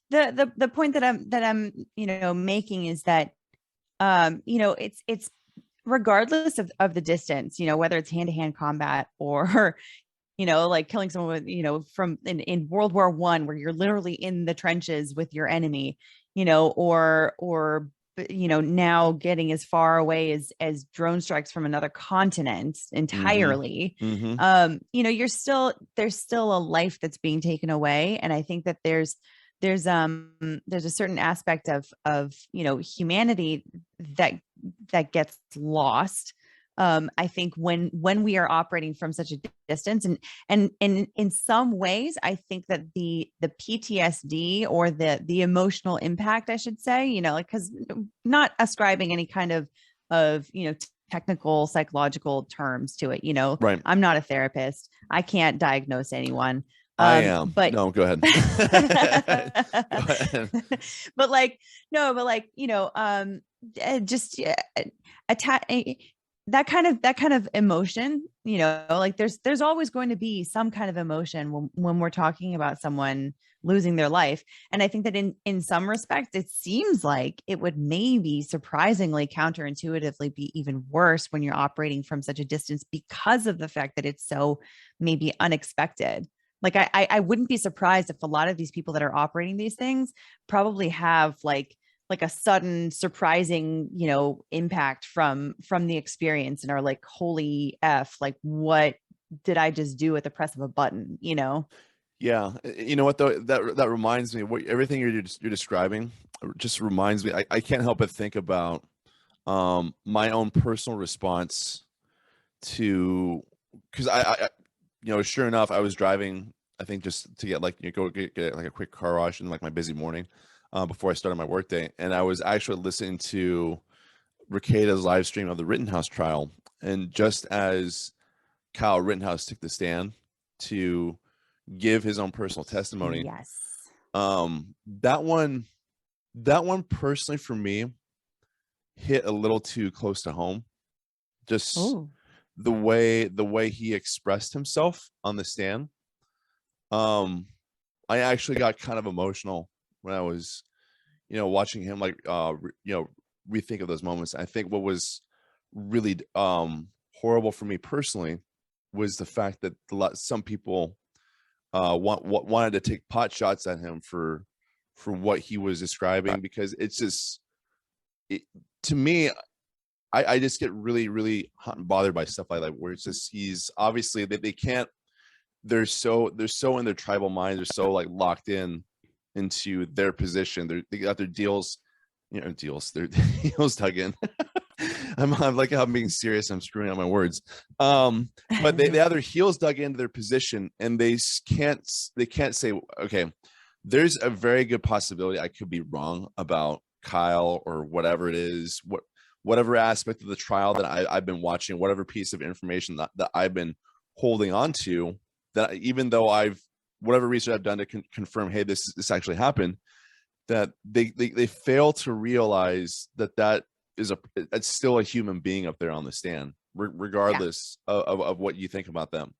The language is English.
the point that I'm making is that it's regardless of the distance, whether it's hand-to-hand combat or like killing someone with, from in World War I, where you're literally in the trenches with your enemy, or now getting as far away as drone strikes from another continent Mm-hmm. entirely. Mm-hmm. There's still a life that's being taken away. And I think that there's a certain aspect of humanity that gets lost. I think when we are operating from such a distance, and in some ways, I think that the PTSD, or the emotional impact, I should say, like, because not ascribing any kind of technical psychological terms to it. Right. I'm not a therapist. I can't diagnose anyone. I am. But No, go ahead. but Go ahead. like no, but like just attack that kind of emotion. Like there's always going to be some kind of emotion when we're talking about someone losing their life. And I think that in some respects, it seems like it would maybe surprisingly counterintuitively be even worse when you're operating from such a distance, because of the fact that it's so maybe unexpected. Like I wouldn't be surprised if a lot of these people that are operating these things probably have like a sudden surprising, impact from the experience, and are like, holy F, like, what did I just do at the press of a button? Yeah, you know what though? That reminds me, what everything you're describing just reminds me. I can't help but think about my own personal response to, because sure enough, I was driving, I think just to get go get like a quick car wash in like my busy morning before I started my workday, and I was actually listening to Ricado's live stream of the Rittenhouse trial, and just as Kyle Rittenhouse took the stand to give his own personal testimony, Yes. that one personally for me hit a little too close to home. Just Oh. the way he expressed himself on the stand. I actually got kind of emotional when I was, watching him, like rethink of those moments. I think what was really horrible for me personally was the fact that some people wanted to take pot shots at him for what he was describing, because it's just to me, I just get really, really hot and bothered by stuff like that, where it's just, he's obviously they can't, they're so in their tribal mind, they're so like locked into their position, they got their deals, their deals dug in. I'm like, I'm being serious, I'm screwing up my words. But they have their heels dug into their position, and they can't say, okay, there's a very good possibility I could be wrong about Kyle, or whatever it is, whatever aspect of the trial that I've been watching, whatever piece of information that I've been holding on to, that even though whatever research I've done to confirm, hey, this actually happened, that they fail to realize that it's still a human being up there on the stand, Yeah. regardless of what you think about them.